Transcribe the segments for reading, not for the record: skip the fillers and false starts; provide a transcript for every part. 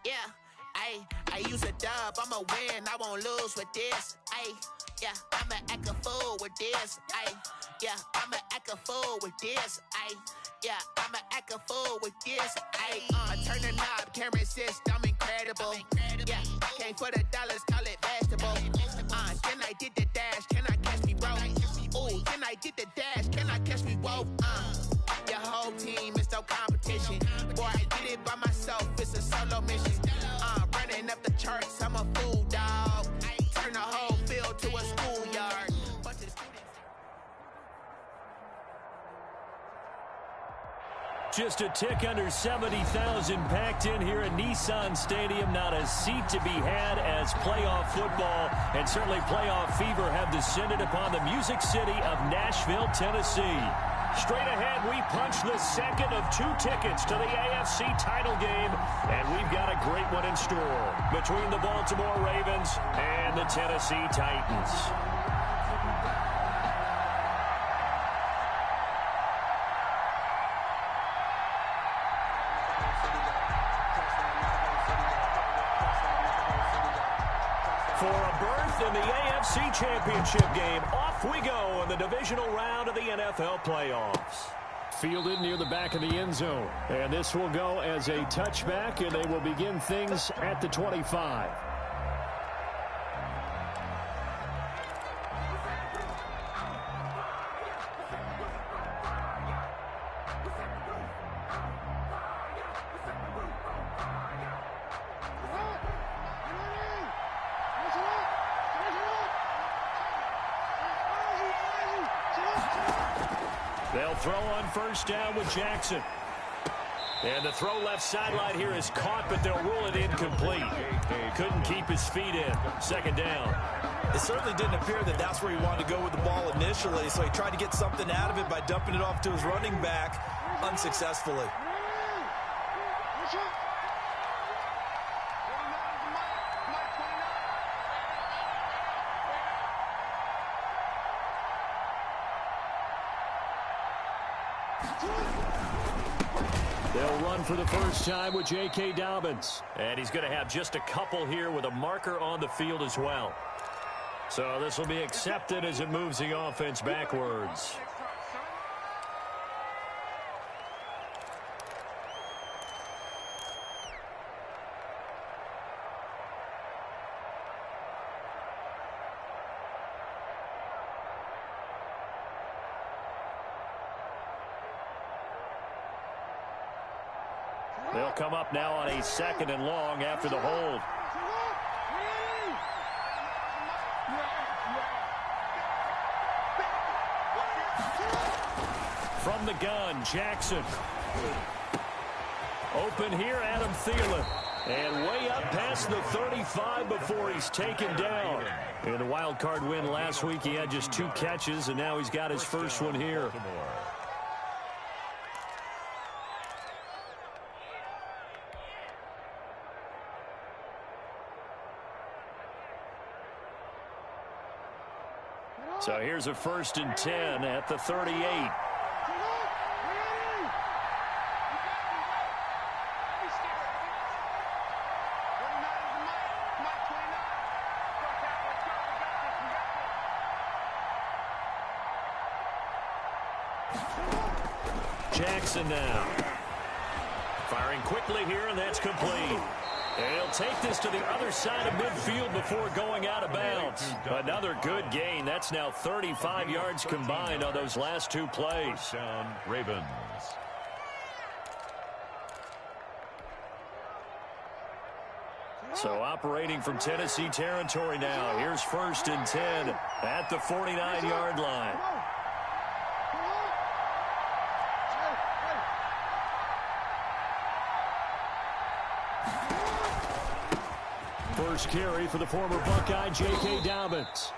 Yeah, I use a dub, I'ma win, I won't lose with this. Yeah, I'ma act a fool with this. Yeah, I'ma act a fool with this. Yeah, I'ma act a fool with this. Turn the knob, can't resist, I'm incredible. Yeah, came for the dollars, call it vegetable. Then I did the dash, can I catch me, bro? Ooh, then I did the dash, can I catch me, whoa? Your whole team is no competition. Boy, I did it by myself, it's a solo mission. Running up the charts, I'm a fool, dog. Turn the whole field to a schoolyard. Just a tick under 70,000 packed in here at Nissan Stadium. Not a seat to be had as playoff football and certainly playoff fever have descended upon the Music City of Nashville, Tennessee. Straight ahead, we punch the second of 2 tickets to the AFC title game, and we've got a great one in store between the Baltimore Ravens and the Tennessee Titans. For a berth in the AFC Championship game, off we go in the divisional round of the NFL playoffs. Fielded near the back of the end zone. And this will go as a touchback, and they will begin things at the 25. They'll throw on first down with Jackson. And the throw left sideline here is caught, but they'll rule it incomplete. Couldn't keep his feet in. Second down. It certainly didn't appear that that's where he wanted to go with the ball initially, so he tried to get something out of it by dumping it off to his running back unsuccessfully. They'll run for the first time with J.K. Dobbins. And he's going to have just a couple here with a marker on the field as well. So this will be accepted as it moves the offense backwards. They'll come up now on a second and long after the hold. From the gun, Jackson. Open here, Adam Thielen. And way up past the 35 before he's taken down. In the wild card win last week, he had just 2 catches, and now he's got his first one here. So here's a 1st and 10 at the 38. Jackson now. Firing quickly here, and that's complete. And he'll take this to the other side of midfield before going out of bounds. Another good gain. That's now 35 yards combined on those last 2 plays. Down Ravens. So operating from Tennessee territory now. Here's 1st and 10 at the 49-yard line. First carry for the former Buckeye, J.K. Dobbins.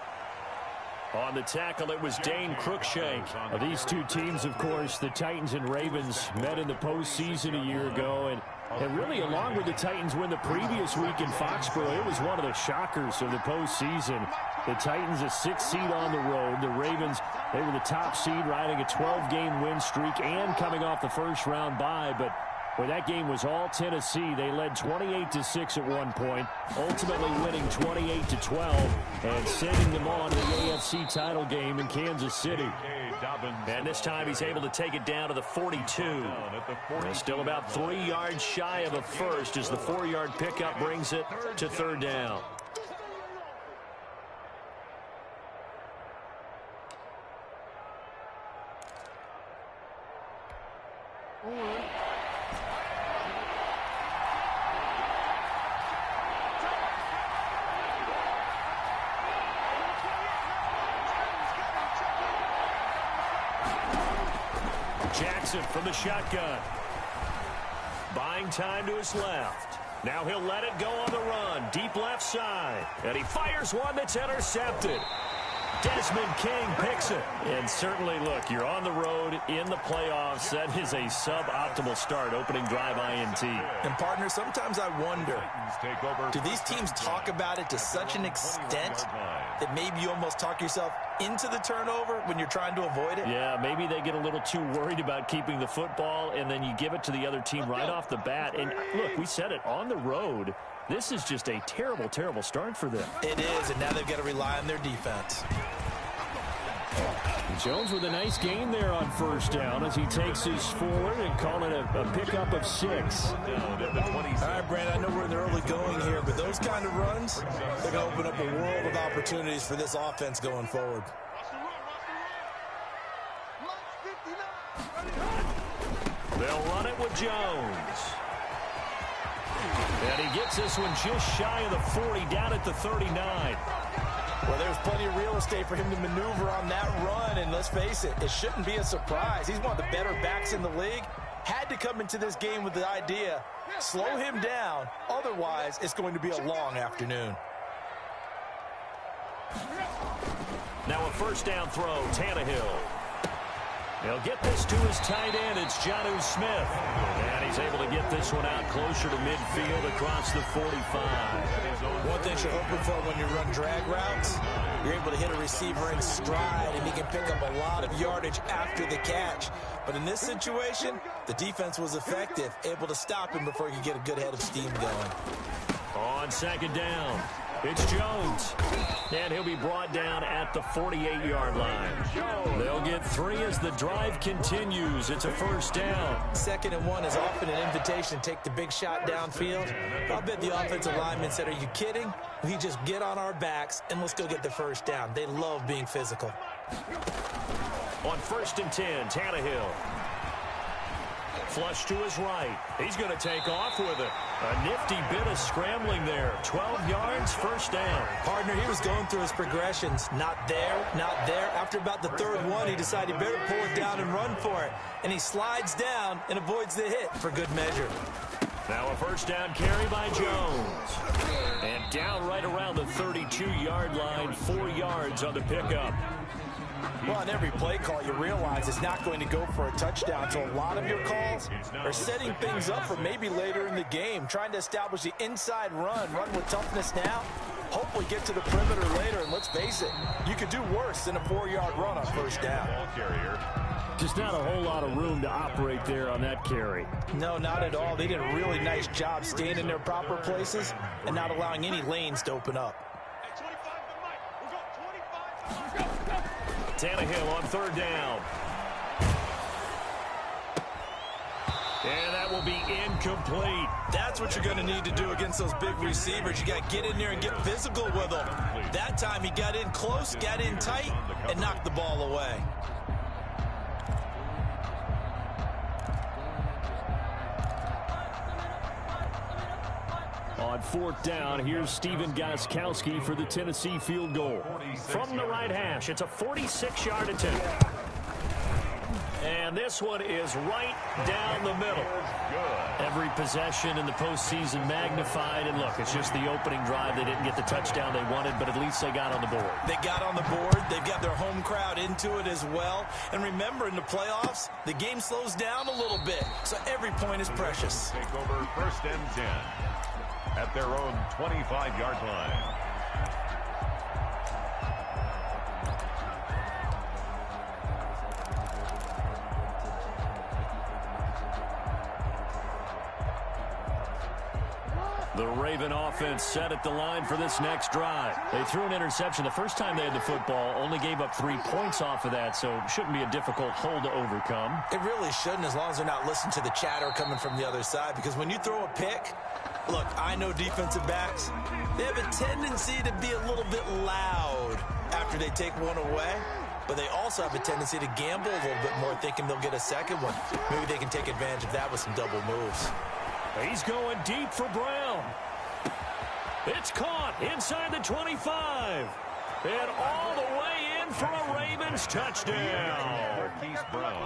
On the tackle, it was Dane Cruikshank. These 2 teams, of course, the Titans and Ravens, met in the postseason a year ago. And really, along with the Titans win the previous week in Foxborough, it was one of the shockers of the postseason. The Titans, a 6th seed on the road. The Ravens, they were the top seed, riding a 12-game win streak and coming off the first-round bye. But Well, that game was all Tennessee. They led 28-6 at one point, ultimately winning 28-12 and sending them on to the AFC title game in Kansas City. And this time he's able to take it down to the 42. They're still about 3 yards shy of a first as the 4-yard pickup brings it to third down. Jackson from the shotgun. Buying time to his left. Now he'll let it go on the run. Deep left side. And he fires one that's intercepted. Desmond King picks it. And certainly, look, you're on the road in the playoffs. That is a suboptimal start, opening drive INT. And, partner, sometimes I wonder, do these teams talk about it to such an extent that maybe you almost talk yourself into the turnover when you're trying to avoid it? Yeah, maybe they get a little too worried about keeping the football, and then you give it to the other team right off the bat. And, look, we said it, on the road, this is just a terrible, terrible start for them. It is, and now they've got to rely on their defense. Jones with a nice gain there on first down as he takes his forward and call it a pickup of 6. All right, Brandon, I know we're in the early going here, but those kind of runs, they're going to open up a world of opportunities for this offense going forward. They'll run it with Jones. And he gets this one just shy of the 40, down at the 39. Well, there's plenty of real estate for him to maneuver on that run, and let's face it, it shouldn't be a surprise. He's one of the better backs in the league. Had to come into this game with the idea, slow him down, otherwise it's going to be a long afternoon. Now a first down throw, Tannehill. He'll get this to his tight end. It's Jonnu Smith. And he's able to get this one out closer to midfield across the 45. One thing you're hoping for when you run drag routes, you're able to hit a receiver in stride, and he can pick up a lot of yardage after the catch. But in this situation, the defense was effective, able to stop him before he could get a good head of steam going. On second down, it's Jones. And he'll be brought down at the 48-yard line. They'll get 3 as the drive continues. It's a first down. 2nd and 1 is often an invitation to take the big shot downfield. I'll bet the offensive lineman said, are you kidding? We just get on our backs and let's go get the first down. They love being physical. On 1st and 10, Tannehill. Flush to his right. He's going to take off with it. A nifty bit of scrambling there. 12 yards, first down. Partner, he was going through his progressions. Not there, not there. After about the 3rd one, he decided better pull it down and run for it. And he slides down and avoids the hit for good measure. Now a first down carry by Jones. And down right around the 32-yard line, 4 yards on the pickup. Well, on every play call, you realize it's not going to go for a touchdown. So a lot of your calls are setting things up for maybe later in the game, trying to establish the inside run with toughness now, hopefully get to the perimeter later. And let's face it, you could do worse than a 4-yard run on first down. Just not a whole lot of room to operate there on that carry. No, not at all. They did a really nice job staying in their proper places and not allowing any lanes to open up. Tannehill on 3rd down. And that will be incomplete. That's what you're going to need to do against those big receivers. You got to get in there and get physical with them. That time he got in close, got in tight, and knocked the ball away. On 4th down, here's Stephen Gostkowski for the Tennessee field goal. From the right hash, it's a 46-yard attempt. And this one is right down the middle. Every possession in the postseason magnified. And look, it's just the opening drive. They didn't get the touchdown they wanted, but at least they got on the board. They got on the board. They've got their home crowd into it as well. And remember, in the playoffs, the game slows down a little bit. So every point is precious. Take over 1st and 10 at their own 25-yard line. The Raven offense set at the line for this next drive. They threw an interception the first time they had the football, only gave up 3 points off of that, so it shouldn't be a difficult hole to overcome. It really shouldn't, as long as they're not listening to the chatter coming from the other side, because when you throw a pick, look, I know defensive backs, they have a tendency to be a little bit loud after they take one away, but they also have a tendency to gamble a little bit more, thinking they'll get a second one. Maybe they can take advantage of that with some double moves. He's going deep for Brown. It's caught inside the 25. And all the way in for a Ravens touchdown.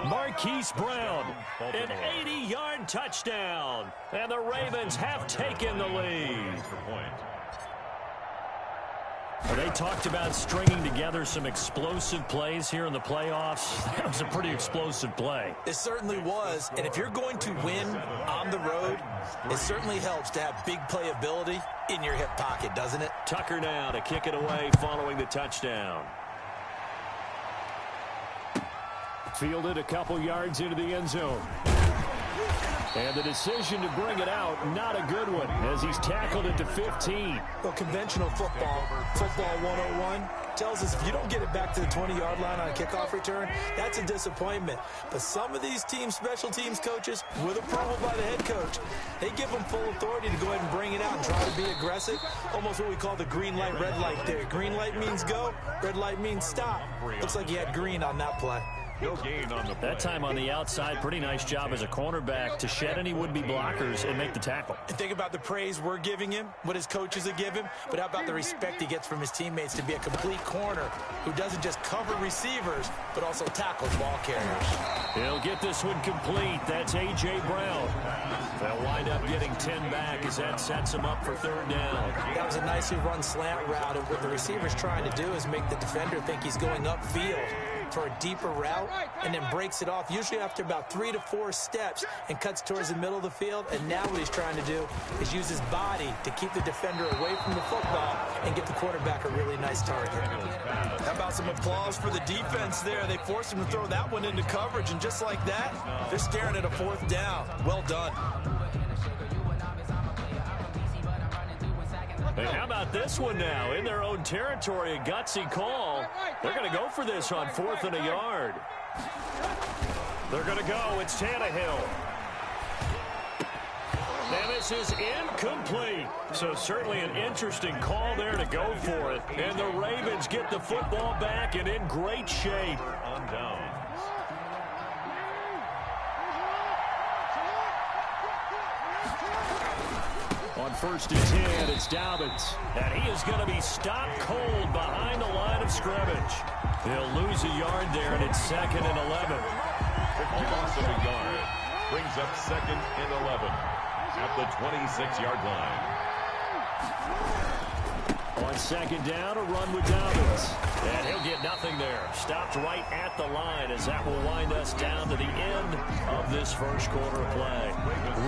Marquise Brown, an 80-yard touchdown. And the Ravens have taken the lead. They talked about stringing together some explosive plays here in the playoffs. That was a pretty explosive play. It certainly was. And if you're going to win on the road, it certainly helps to have big playability in your hip pocket, doesn't it? Tucker now to kick it away following the touchdown. Fielded a couple yards into the end zone. And the decision to bring it out, not a good one, as he's tackled it to 15. Well, conventional football 101, tells us if you don't get it back to the 20-yard line on a kickoff return, that's a disappointment. But some of these teams, special teams coaches, with approval by the head coach, they give them full authority to go ahead and bring it out and try to be aggressive. Almost what we call the green light, red light theory. Green light means go, red light means stop. Looks like you had green on that play. No gain on the play. That time on the outside, pretty nice job as a cornerback to shed any would-be blockers and make the tackle. And think about the praise we're giving him, what his coaches have given him, but how about the respect he gets from his teammates to be a complete corner who doesn't just cover receivers, but also tackles ball carriers. He'll get this one complete. That's A.J. Brown. They'll wind up getting 10 back as that sets him up for third down. That was a nicely run slant route, and what the receiver's trying to do is make the defender think he's going upfield for a deeper route, and then breaks it off, usually after about 3 to 4 steps, and cuts towards the middle of the field. And now what he's trying to do is use his body to keep the defender away from the football and get the quarterback a really nice target. How about some applause for the defense there? They forced him to throw that one into coverage, and just like that, they're staring at a fourth down. Well done. Hey, how about this one now? In their own territory, a gutsy call. They're going to go for this on 4th and a yard. They're going to go. It's Tannehill. And this is incomplete. So certainly an interesting call there to go for it. And the Ravens get the football back and in great shape. On down. On 1st and 10, it's Dobbins. And he is going to be stopped cold behind the line of scrimmage. He'll lose a yard there, and it's 2nd and 11. Loss of a yard. Brings up 2nd and 11 at the 26-yard line. On 2nd down, a run with Dobbins. And he'll get nothing there. Stopped right at the line as that will wind us down to the end of this first quarter of play.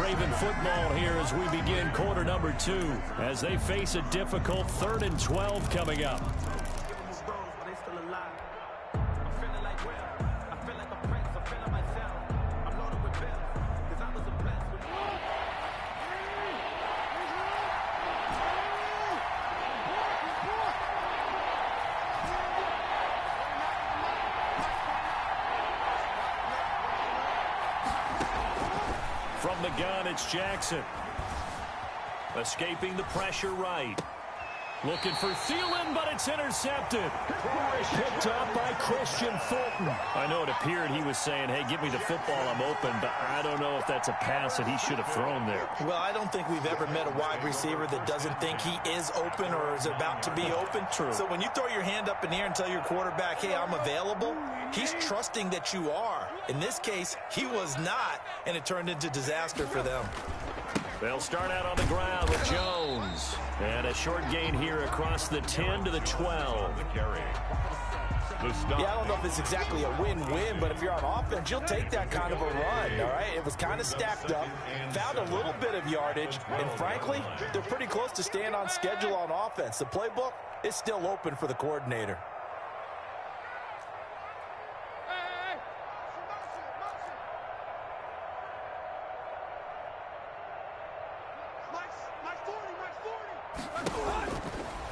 Raven football here as we begin quarter number 2 as they face a difficult 3rd and 12 coming up. From the gun, it's Jackson. Escaping the pressure right. Looking for Thielen, but it's intercepted. Picked up by Christian Fulton. I know it appeared he was saying, hey, give me the football, I'm open, but I don't know if that's a pass that he should have thrown there. Well, I don't think we've ever met a wide receiver that doesn't think he is open or is about to be open. True. So when you throw your hand up in the air and tell your quarterback, hey, I'm available, he's trusting that you are. In this case, he was not, and it turned into disaster for them. They'll start out on the ground with Jones. And a short gain here across the 10 to the 12. The carry. The stop. Yeah, I don't know if it's exactly a win-win, but if you're on offense, you'll take that kind of a run, all right? It was kind of stacked up, found a little bit of yardage, and frankly, they're pretty close to staying on schedule on offense. The playbook is still open for the coordinator.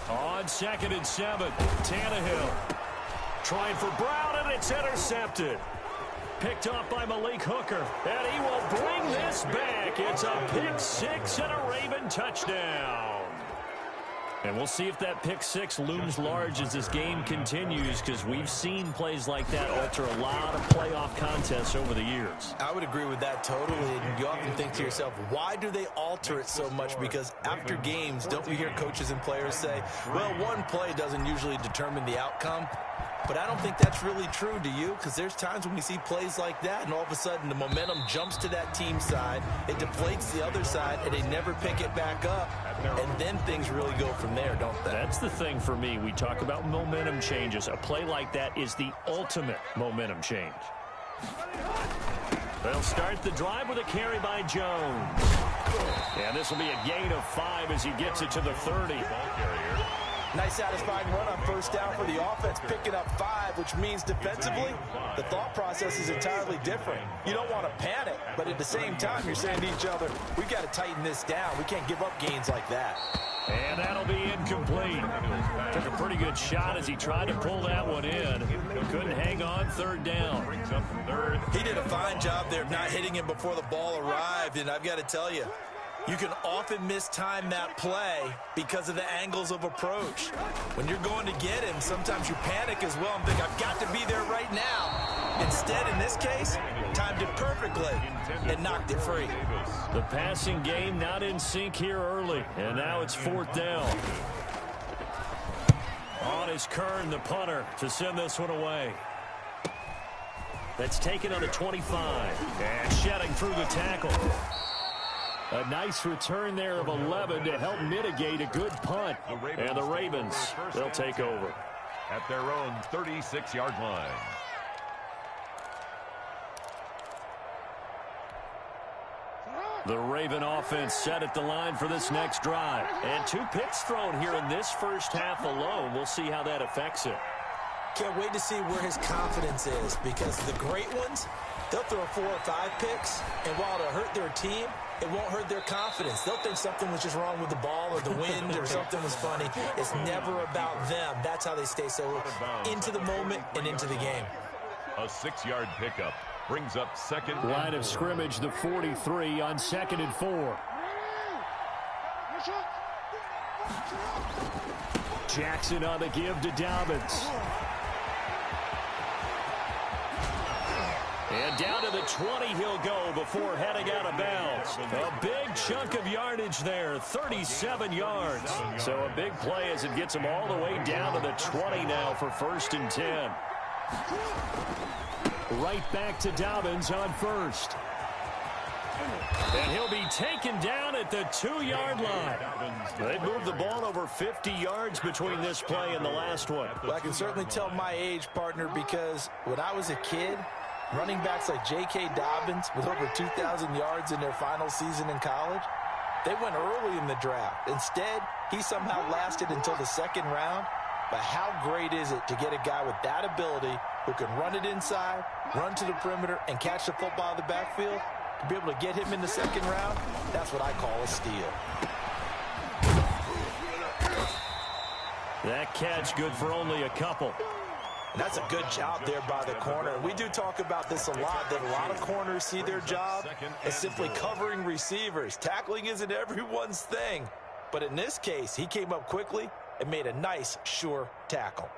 On 2nd and 7, Tannehill trying for Brown, and it's intercepted. Picked off by Malik Hooker, and he will bring this back. It's a pick six and a Raven touchdown. And we'll see if that pick six looms large as this game continues, because we've seen plays like that alter a lot of playoff contests over the years. I would agree with that totally. And you often think to yourself, why do they alter it so much? Because after games, don't we hear coaches and players say, well, one play doesn't usually determine the outcome? But I don't think that's really true, do you? Because there's times when we see plays like that, and all of a sudden the momentum jumps to that team side, it deflates the other side, and they never pick it back up, and then things really go from there, don't they? That's the thing for me. We talk about momentum changes. A play like that is the ultimate momentum change. They'll start the drive with a carry by Jones. And this will be a gain of 5 as he gets it to the 30. Nice satisfying run on first down for the offense, picking up 5, which means defensively, the thought process is entirely different. You don't want to panic, but at the same time, you're saying to each other, we've got to tighten this down. We can't give up gains like that. And that'll be incomplete. Took a pretty good shot as he tried to pull that one in. Couldn't hang on third down. He did a fine job there of not hitting him before the ball arrived, and I've got to tell you, you can often mistime that play because of the angles of approach. When you're going to get him, sometimes you panic as well and think, I've got to be there right now. Instead, in this case, timed it perfectly and knocked it free. The passing game not in sync here early, and now it's 4th down. On is Kern, the punter, to send this one away. That's taken on the 25, and shedding through the tackle. A nice return there of 11 to help mitigate a good punt. And the Ravens, they'll take over. At their own 36-yard line. The Raven offense set at the line for this next drive. And 2 picks thrown here in this first half alone. We'll see how that affects it. Can't wait to see where his confidence is, because the great ones, they'll throw 4 or 5 picks, and while it'll hurt their team, it won't hurt their confidence. They'll think something was just wrong with the ball or the wind or something was funny. It's never about them. That's how they stay so into the moment and into the game. A 6-yard pickup brings up second. Line of scrimmage, the 43 on 2nd and 4. Jackson on the give to Dobbins. And down to the 20 he'll go before heading out of bounds. A big chunk of yardage there, 37 yards. So a big play as it gets him all the way down to the 20 now for 1st and 10. Right back to Dobbins on 1st. And he'll be taken down at the 2-yard line. They moved the ball over 50 yards between this play and the last one. Well, I can certainly tell my age, partner, because when I was a kid, running backs like J.K. Dobbins with over 2,000 yards in their final season in college, they went early in the draft. Instead, he somehow lasted until the 2nd round. But how great is it to get a guy with that ability who can run it inside, run to the perimeter, and catch the football in the backfield? To be able to get him in the 2nd round, that's what I call a steal. That catch good for only a couple. And that's a good job there by the corner. And we do talk about this a lot, that a lot of corners see their job as simply covering receivers. Tackling isn't everyone's thing. But in this case, he came up quickly and made a nice, sure tackle.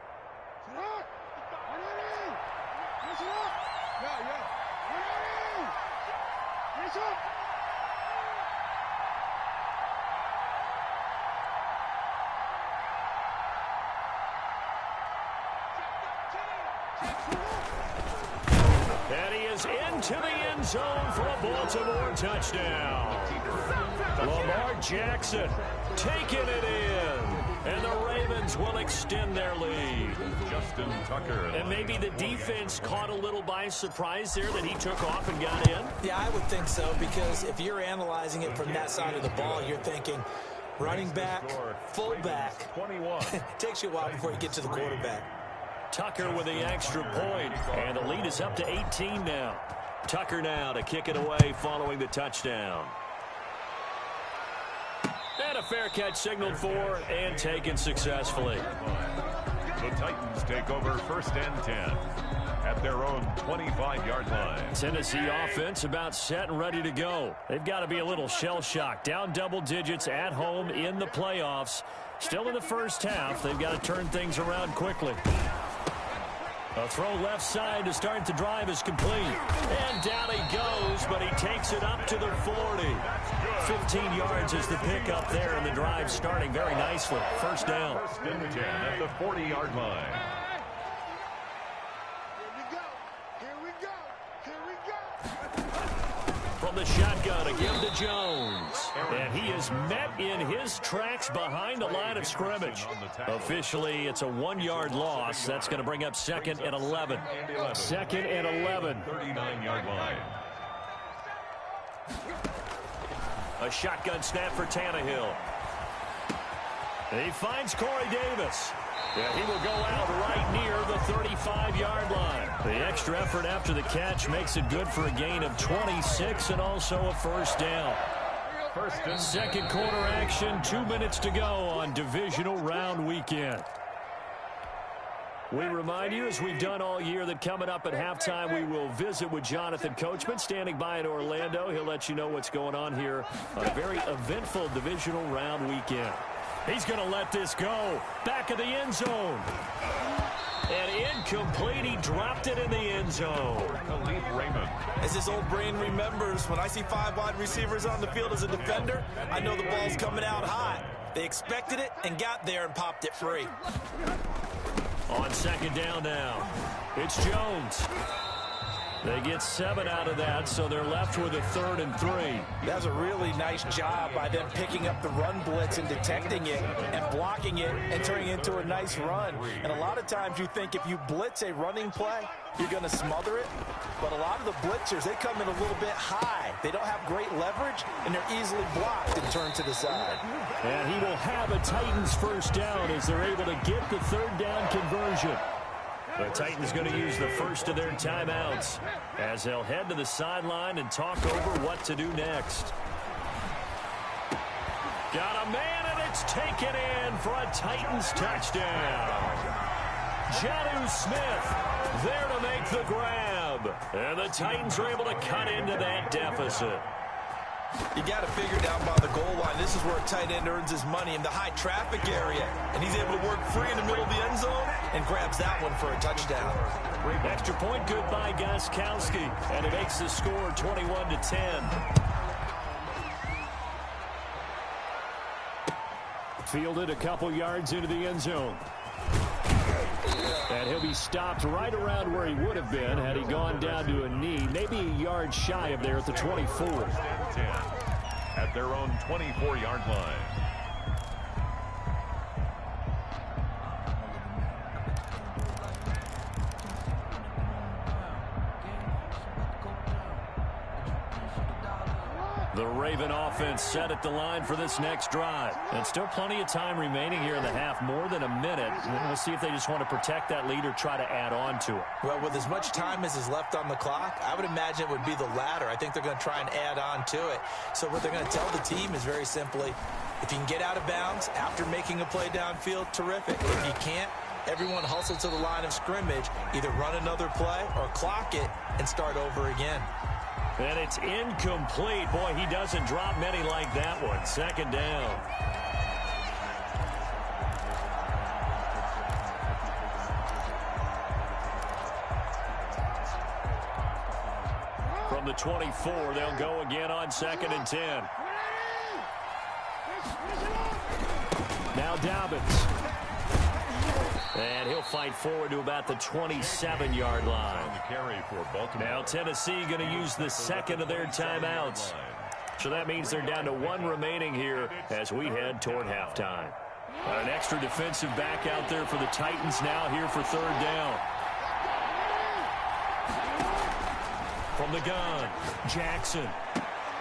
And he is into the end zone for a Baltimore touchdown. Lamar Jackson taking it in. And the Ravens will extend their lead. Justin Tucker. And maybe the defense caught a little by surprise there that he took off and got in. Yeah, I would think so, because if you're analyzing it from that side of the ball, you're thinking running back, fullback. 21. Takes you a while before you get to the quarterback. Tucker with the extra point, and the lead is up to 18 now. Tucker now to kick it away following the touchdown. And a fair catch signaled for and taken successfully. The Titans take over 1st and 10 at their own 25-yard line. Tennessee offense about set and ready to go. They've got to be a little shell-shocked. Down double digits at home in the playoffs. Still in the first half. They've got to turn things around quickly. A throw left side to start the drive is complete. And down he goes, but he takes it up to the 40. 15 yards is the pickup there, and the drive starting very nicely. First down. 1st and 10 at the 40-yard line. From the shotgun, again to Jones. And he is met in his tracks behind the line of scrimmage. Officially, it's a 1-yard loss. That's going to bring up 2nd and 11. 2nd and 11. 39-yard line. A shotgun snap for Tannehill. He finds Corey Davis. Yeah, he will go out right near the 35-yard line. The extra effort after the catch makes it good for a gain of 26 and also a first down. Second quarter action, 2 minutes to go on divisional round weekend. We remind you, as we've done all year, that coming up at halftime, we will visit with Jonathan Coachman, standing by in Orlando. He'll let you know what's going on here on a very eventful divisional round weekend. He's going to let this go. Back of the end zone. And incomplete. He dropped it in the end zone. Khalif Raymond. As his old brain remembers, when I see 5 wide receivers on the field as a defender, I know the ball's coming out hot. They expected it and got there and popped it free. On second down now, it's Jones. They get 7 out of that, so they're left with a 3rd and 3. That was a really nice job by them picking up the run blitz and detecting it and blocking it and turning it into a nice run. And a lot of times you think if you blitz a running play, you're going to smother it. But a lot of the blitzers, they come in a little bit high. They don't have great leverage, and they're easily blocked and turned to the side. And he will have a Titans first down as they're able to get the 3rd down conversion. The Titans going to use the first of their timeouts as they'll head to the sideline and talk over what to do next. Got a man, and it's taken in for a Titans touchdown. Jonnu Smith there to make the grab. And the Titans are able to cut into that deficit. You got to figure down by the goal line. This is where a tight end earns his money in the high traffic area. And he's able to work free in the middle of the end zone and grabs that one for a touchdown. Extra point good by Gostkowski. And it makes the score 21-10. Fielded a couple yards into the end zone. And he'll be stopped right around where he would have been had he gone down to a knee, maybe a yard shy of there at the 24. At their own 24-yard line. The Raven offense set at the line for this next drive. And still plenty of time remaining here in the half, more than a minute. We'll see if they just want to protect that lead or try to add on to it. Well, with as much time as is left on the clock, I would imagine it would be the latter. I think they're going to try and add on to it. So what they're going to tell the team is very simply, if you can get out of bounds after making a play downfield, terrific. If you can't, everyone hustle to the line of scrimmage, either run another play or clock it and start over again. And it's incomplete. Boy, he doesn't drop many like that one. Second down. From the 24, they'll go again on 2nd and 10. Now Dobbins. And he'll fight forward to about the 27-yard line. Now Tennessee going to use the 2nd of their timeouts. So that means they're down to 1 remaining here as we head toward halftime. An extra defensive back out there for the Titans now here for 3rd down. From the gun, Jackson.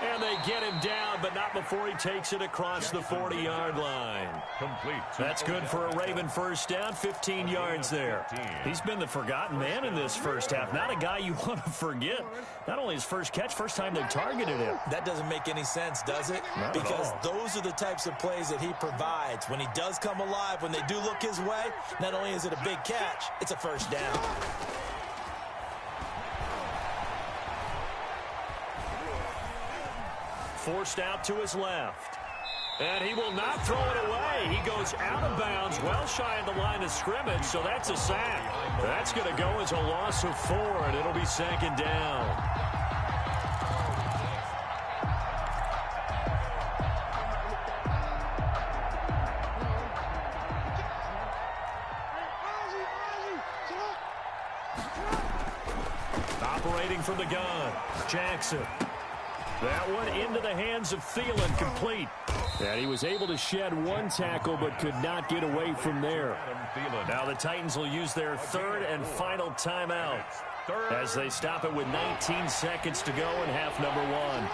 And they get him down, but not before he takes it across the 40-yard line. Complete. That's good for a Raven first down, 15 yards there. He's been the forgotten man in this first half. Not a guy you want to forget. Not only his first catch, first time they've targeted him. That doesn't make any sense, does it? Because those are the types of plays that he provides. When he does come alive, when they do look his way, not only is it a big catch, it's a first down. Forced out to his left. And he will not throw it away. He goes out of bounds, well shy of the line of scrimmage, so that's a sack. That's going to go as a loss of 4, and it'll be second down. Operating from the gun, Jackson. That one into the hands of Thielen, complete. And he was able to shed one tackle but could not get away from there. Now the Titans will use their third and final timeout as they stop it with 19 seconds to go in half number 1.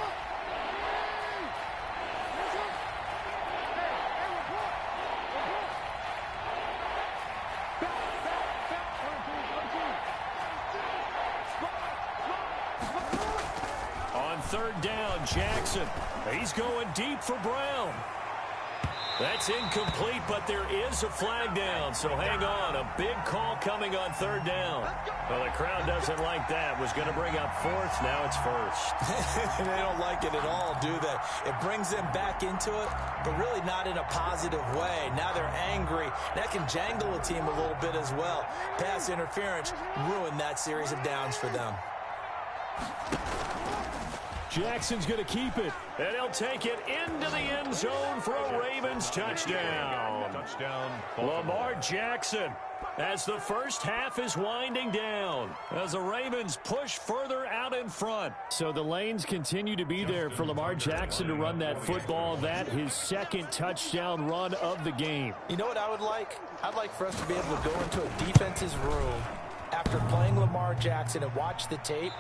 Third down, Jackson. He's going deep for Brown. That's incomplete, but there is a flag down, so hang on. A big call coming on third down. Well, the crowd doesn't like that. Was going to bring up fourth, now it's first. They don't like it at all, do they? It brings them back into it, but really not in a positive way. Now they're angry. That can jangle a team a little bit as well. Pass interference ruined that series of downs for them. Jackson's going to keep it, and he'll take it into the end zone for a Ravens touchdown. Lamar Jackson, as the first half is winding down, as the Ravens push further out in front. So the lanes continue to be there for Lamar Jackson to run that football. That his second touchdown run of the game. You know what I would like? I'd like for us to be able to go into a defense's room after playing Lamar Jackson and watch the tape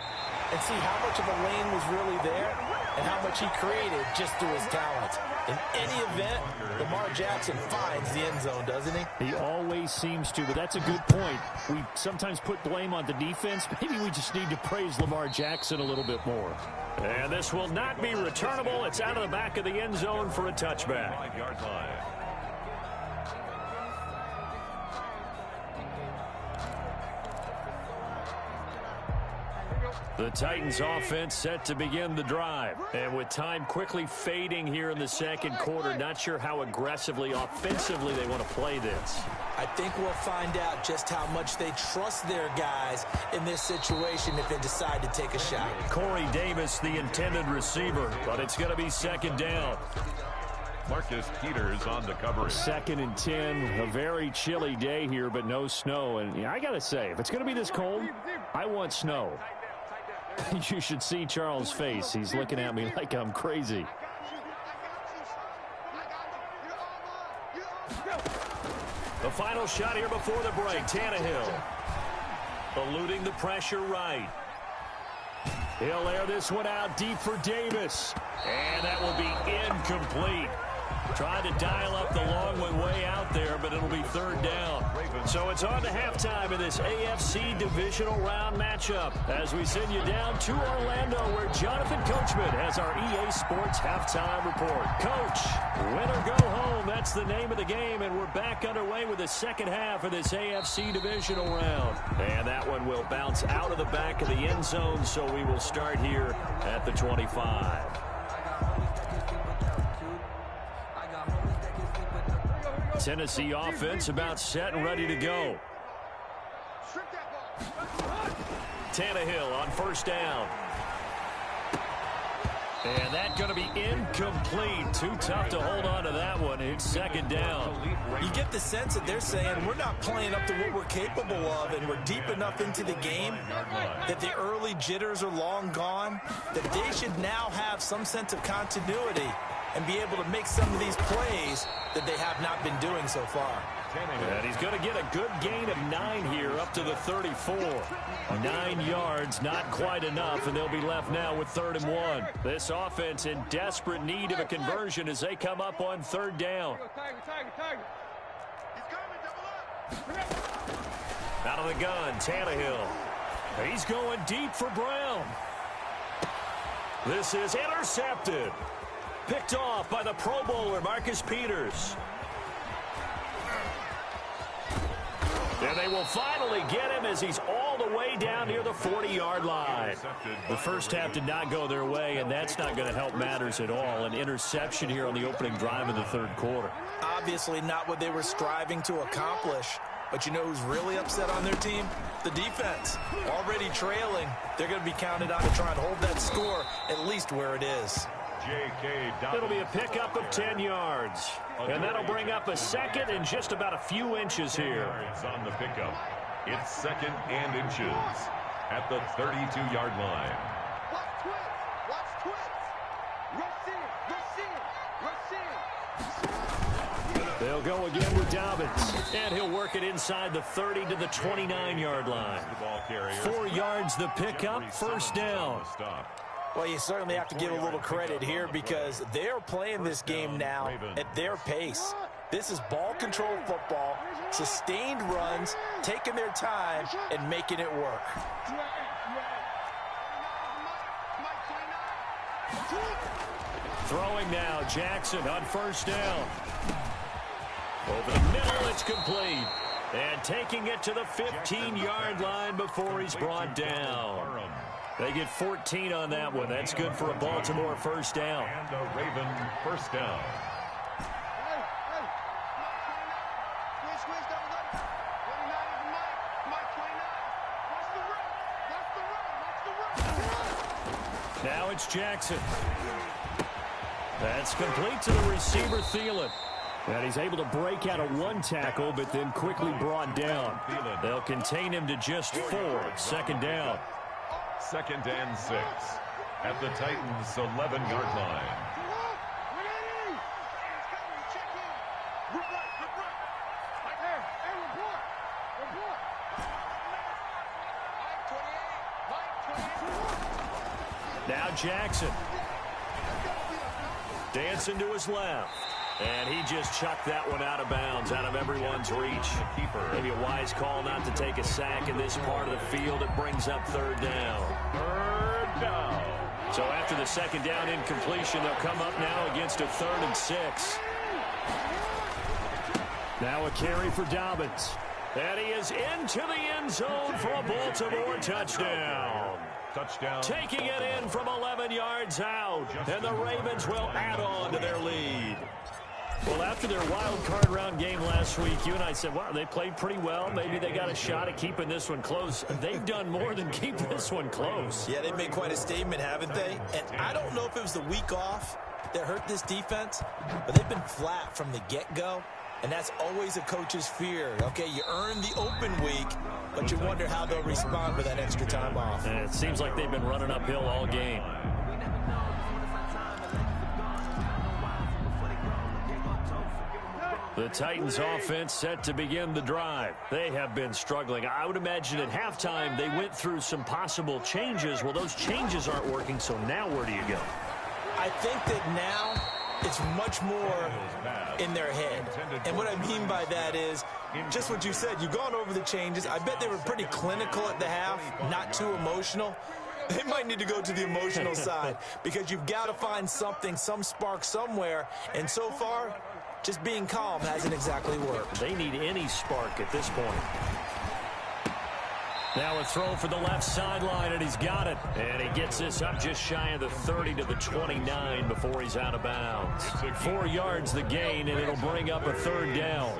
and see how much of a lane was really there and how much he created just through his talents. In any event, Lamar Jackson finds the end zone, doesn't he? He always seems to, but that's a good point. We sometimes put blame on the defense. Maybe we just need to praise Lamar Jackson a little bit more. And this will not be returnable. It's out of the back of the end zone for a touchback. 5-yard line. The Titans offense set to begin the drive. And with time quickly fading here in the second quarter, not sure how aggressively, offensively they want to play this. I think we'll find out just how much they trust their guys in this situation if they decide to take a shot. Corey Davis, the intended receiver, but it's going to be second down. Marcus Peters on the coverage. 2nd and 10, a very chilly day here, but no snow. And yeah, I got to say, if it's going to be this cold, I want snow. You should see Charles' face. He's looking at me like I'm crazy. The final shot here before the break. Tannehill eluding the pressure right. He'll air this one out deep for Davis. And that will be incomplete. Tried to dial up the long way out there, but it'll be third down. So it's on to halftime in this AFC divisional round matchup as we send you down to Orlando where Jonathan Coachman has our EA Sports halftime report. Coach, win or go home, that's the name of the game, and we're back underway with the second half of this AFC divisional round. And that one will bounce out of the back of the end zone, so we will start here at the 25. Tennessee offense about set and ready to go. Tannehill on first down. And that's going to be incomplete. Too tough to hold on to that one. It's second down. You get the sense that they're saying we're not playing up to what we're capable of, and we're deep enough into the game that the early jitters are long gone, that they should now have some sense of continuity and be able to make some of these plays that they have not been doing so far. And he's going to get a good gain of 9 here up to the 34. 9 yards, not quite enough, and they'll be left now with 3rd and 1. This offense in desperate need of a conversion as they come up on 3rd down. Out of the gun, Tannehill. He's going deep for Brown. This is intercepted. Picked off by the Pro Bowler, Marcus Peters. And they will finally get him as he's all the way down near the 40-yard line. The first half did not go their way, and that's not going to help matters at all. An interception here on the opening drive of the 3rd quarter. Obviously not what they were striving to accomplish. But you know who's really upset on their team? The defense. Already trailing. They're going to be counted on to try and hold that score at least where it is. It'll be a pickup of 10 yards. And that'll bring up a 2nd and just about a few inches here. On the pickup. It's 2nd and inches at the 32-yard line. They'll go again with Dobbins. And he'll work it inside the 30 to the 29-yard line. 4 yards the pickup, 1st down. Well, you certainly have to give a little credit here because they're playing this game now at their pace. This is ball control football, sustained runs, taking their time, and making it work. Throwing now, Jackson on 1st down. Over the middle, it's complete. And taking it to the 15-yard line before he's brought down. They get 14 on that one. That's good for a Baltimore 1st down. And a Raven 1st down. Now it's Jackson. That's complete to the receiver, Thielen. And he's able to break out of 1 tackle, but then quickly brought down. They'll contain him to just 4. 2nd down. 2nd and 6 at the Titans' 11-yard line. Now Jackson. Dancing to his left. And he just chucked that one out of bounds, out of everyone's reach. Maybe a wise call not to take a sack in this part of the field. It brings up 3rd down. 3rd down. So after the 2nd down incompletion, they'll come up now against a 3rd and 6. Now a carry for Dobbins. And he is into the end zone for a Baltimore touchdown. Taking it in from 11 yards out. And the Ravens will add on to their lead. Well, after their wild card round game last week, you and I said, wow, they played pretty well. Maybe they got a shot at keeping this one close. They've done more than keep this one close. Yeah, they've made quite a statement, haven't they? And I don't know if it was the week off that hurt this defense, but they've been flat from the get-go. And that's always a coach's fear. Okay, you earn the open week, but you wonder how they'll respond with that extra time off. And it seems like they've been running uphill all game. The Titans offense set to begin the drive. They have been struggling. I would imagine at halftime they went through some possible changes. Well, those changes aren't working, so now where do you go? I think that now it's much more in their head. And what I mean by that is just what you said. You've gone over the changes. I bet they were pretty clinical at the half, not too emotional. They might need to go to the emotional side because you've got to find something, some spark somewhere. And so far, just being calm hasn't exactly worked. They need any spark at this point. Now a throw for the left sideline, and he's got it. And he gets this up just shy of the 30 to the 29 before he's out of bounds. 4 yards the gain, and it'll bring up a 3rd down.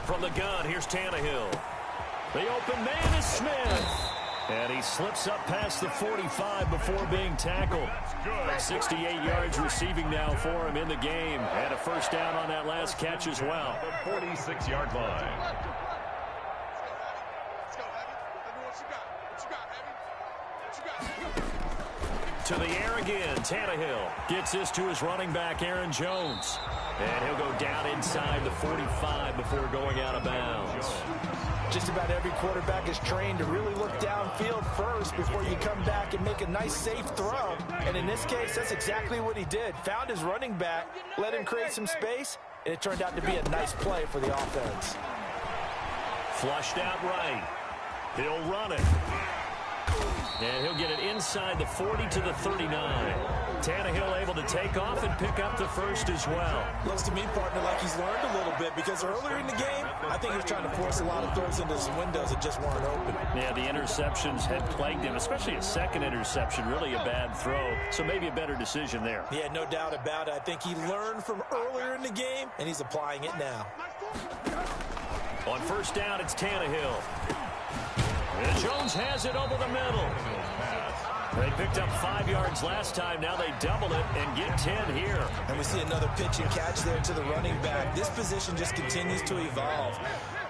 From the gun, here's Tannehill. The open man is Smith. And he slips up past the 45 before being tackled. 68 yards receiving now for him in the game. And a 1st down on that last catch as well. The 46-yard line. To the air again. Tannehill gets this to his running back, Aaron Jones. And he'll go down inside the 45 before going out of bounds. Just about every quarterback is trained to really look downfield first before you come back and make a nice, safe throw. And in this case, that's exactly what he did. Found his running back, let him create some space, and it turned out to be a nice play for the offense. Flushed out right. He'll run it. And he'll get it inside the 40 to the 39. Tannehill able to take off and pick up the first as well. Looks to me, partner, like he's learned a little bit because earlier in the game, I think he was trying to force a lot of throws into some windows that just weren't open. Yeah, the interceptions had plagued him, especially a second interception, really a bad throw. So maybe a better decision there. Yeah, no doubt about it. I think he learned from earlier in the game, and he's applying it now. On first down, it's Tannehill. And Jones has it over the middle. They picked up 5 yards last time. Now they double it and get 10 here. And we see another pitch and catch there to the running back. This position just continues to evolve.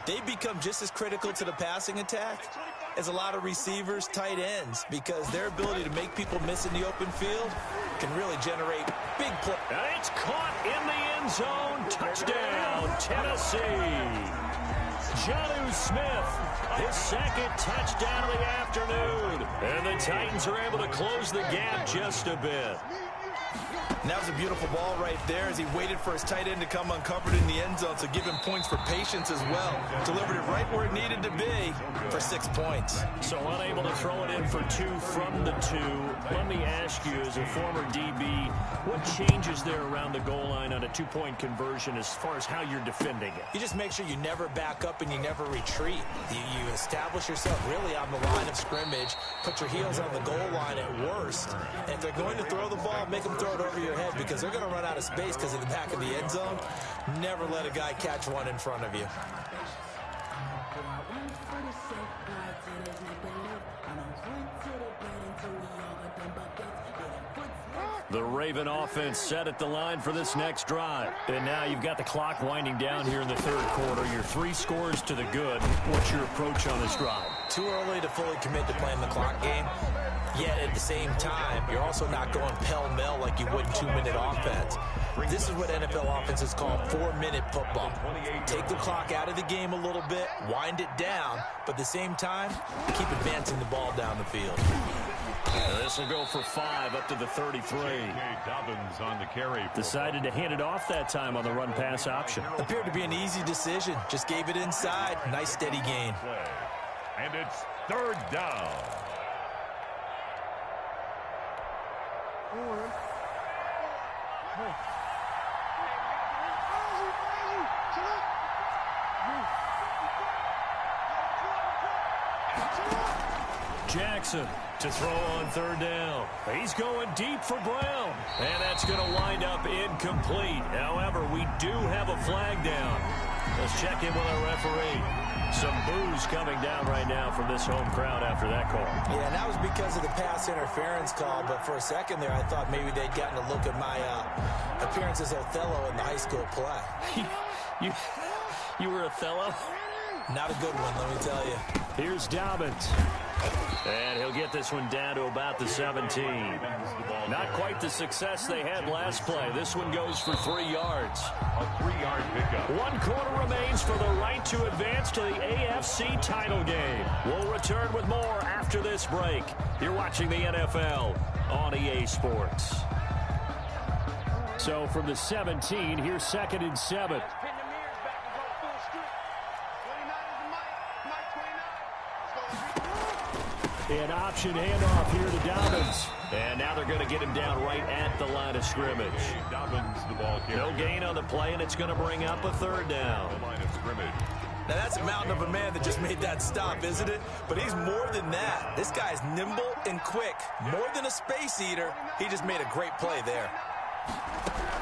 They become just as critical to the passing attack as a lot of receivers, tight ends, because their ability to make people miss in the open field can really generate big plays. And it's caught in the end zone. Touchdown, Tennessee. Jonnu Smith, his second touchdown of the afternoon. And the Titans are able to close the gap just a bit. And that was a beautiful ball right there as he waited for his tight end to come uncovered in the end zone, so give him points for patience as well. Delivered it right where it needed to be for 6 points. So unable to throw it in for 2 from the 2. Let me ask you, as a former DB, what changes there around the goal line on a 2-point conversion as far as how you're defending it? You just make sure you never back up and you never retreat. You establish yourself really on the line of scrimmage, put your heels on the goal line at worst. And if they're going to throw the ball, make them throw it over your head because they're going to run out of space because of the back of the end zone. Never let a guy catch one in front of you. The Raven offense set at the line for this next drive. And now you've got the clock winding down here in the third quarter. You're 3 scores to the good. What's your approach on this drive? Too early to fully commit to playing the clock game. Yet at the same time, you're also not going pell-mell like you would 2-minute offense. This is what NFL offenses call 4-minute football. Take the clock out of the game a little bit, wind it down, but at the same time, keep advancing the ball down the field. This will go for 5 up to the 33. Dobbins on the carry. Decided to hand it off that time on the run-pass option. Appeared to be an easy decision. Just gave it inside. Nice steady gain. And it's third down. Jackson to throw on third down. He's going deep for Brown. And that's going to wind up incomplete. However, we do have a flag down. Let's check in with our referee. Some boos coming down right now from this home crowd after that call. Yeah, and that was because of the pass interference call. But for a second there, I thought maybe they'd gotten a look at my appearance as Othello in the high school play. You were Othello? Not a good one, let me tell you. Here's Dobbins. And he'll get this one down to about the 17. Not quite the success they had last play. This one goes for 3 yards. A 3-yard pickup. 1 quarter remains for the right to advance to the AFC title game. We'll return with more after this break. You're watching the NFL on EA Sports. So from the 17, here's 2nd and 7. An option handoff here to Dobbins. And now they're going to get him down right at the line of scrimmage. Dobbins, the ball carrier. No gain on the play, and it's going to bring up a third down. The line of scrimmage. Now, that's a mountain of a man that just made that stop, isn't it? But he's more than that. This guy's nimble and quick. More than a space eater, he just made a great play there.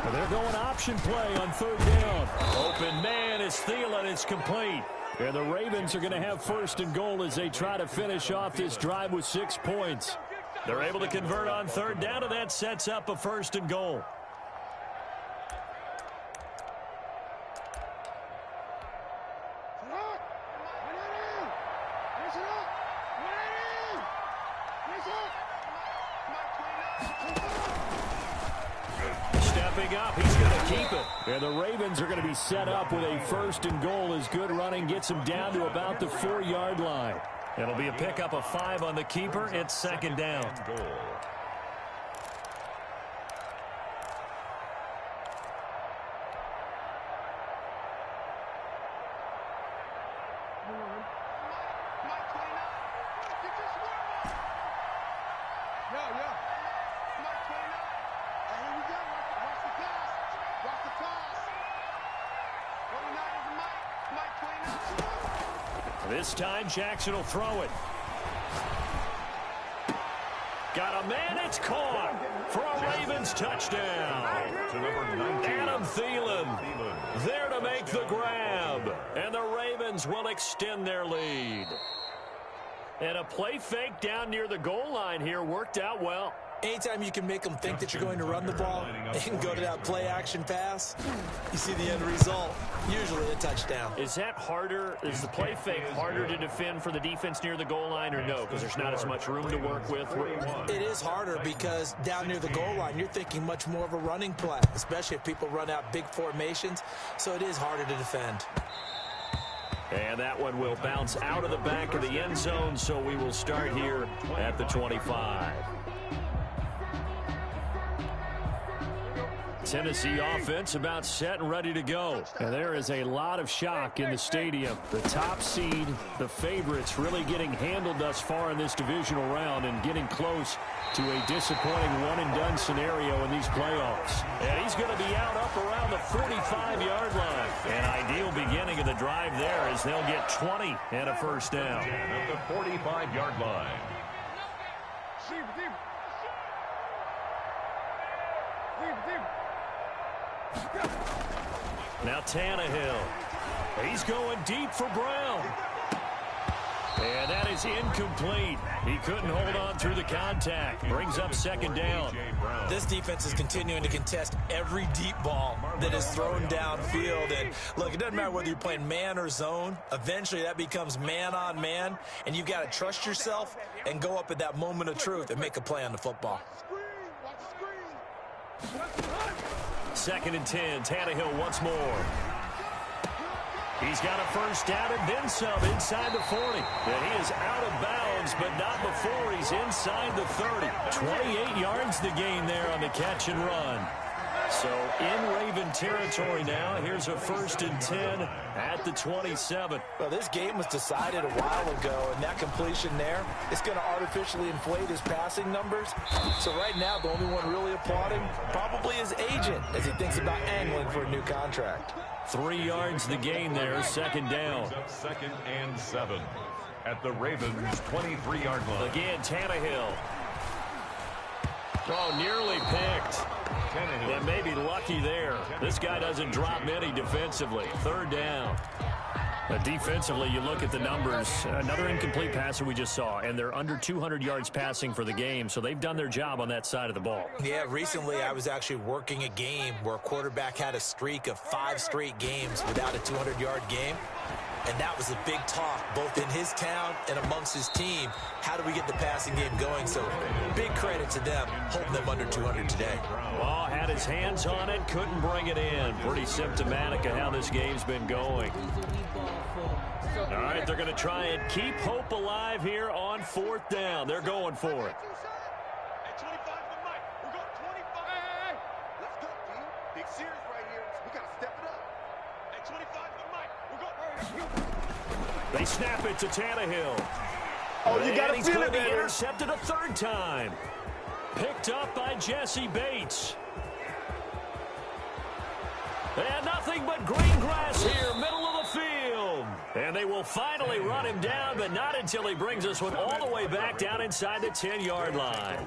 Well, they're going option play on third down. Open man is Thielen. It's complete. And the Ravens are going to have 1st and goal as they try to finish off this drive with 6 points. They're able to convert on third down, and that sets up a 1st and goal. Stepping up, he's going to keep it. And the Ravens are going to be set up with a 1st and goal as good running gets them down to about the 4-yard line. It'll be a pickup of 5 on the keeper. It's 2nd down. This time, Jackson will throw it. Got a man, it's caught for a Ravens touchdown. To number 19. Adam Thielen there to make the grab. And the Ravens will extend their lead. And a play fake down near the goal line here worked out well. Anytime you can make them think that you're going to run the ball and go to that play-action pass, you see the end result, usually a touchdown. Is that harder? Is the play fake harder to defend for the defense near the goal line or no? Because there's not as much room to work with. It is harder because down near the goal line, you're thinking much more of a running play, especially if people run out big formations. So it is harder to defend. And that one will bounce out of the back of the end zone, so we will start here at the 25. Tennessee offense about set and ready to go. And there is a lot of shock in the stadium. The top seed, the favorites, really getting handled thus far in this divisional round and getting close to a disappointing one-and-done scenario in these playoffs. And he's going to be out up around the 45-yard line. An ideal beginning of the drive there as they'll get 20 and a 1st down. At the 45-yard line. Now Tannehill. He's going deep for Brown. And that is incomplete. He couldn't hold on through the contact. Brings up 2nd down. This defense is continuing to contest every deep ball that is thrown downfield. And look, it doesn't matter whether you're playing man or zone. Eventually that becomes man on man. And you've got to trust yourself and go up at that moment of truth and make a play on the football. 2nd and 10. Tannehill once more. He's got a 1st down and then some inside the 40. And he is out of bounds, but not before he's inside the 30. 28 yards the gain there on the catch and run. So in Raven territory now. Here's a 1st and 10 at the 27. Well, this game was decided a while ago, and that completion there is going to artificially inflate his passing numbers. So right now, the only one really applauding probably his agent as he thinks about angling for a new contract. 3 yards the gain there, 2nd down. 2nd and 7 at the Ravens' 23-yard line. Again, Tannehill. Oh, nearly picked. And maybe lucky there. This guy doesn't drop many defensively. 3rd down. Defensively, you look at the numbers. Another incomplete passer we just saw, and they're under 200 yards passing for the game, so they've done their job on that side of the ball. Yeah, recently I was actually working a game where a quarterback had a streak of 5 straight games without a 200-yard game. And that was a big talk, both in his town and amongst his team. How do we get the passing game going? So big credit to them, holding them under 200 today. Well, had his hands on it, couldn't bring it in. Pretty symptomatic of how this game's been going. All right, they're going to try and keep hope alive here on 4th down. They're going for it. They snap it to Tannehill. Oh, you got to feel it, baby. Intercepted a 3rd time. Picked up by Jesse Bates. And nothing but green grass here, middle of the field. And they will finally run him down, but not until he brings us with all the way back down inside the 10-yard line.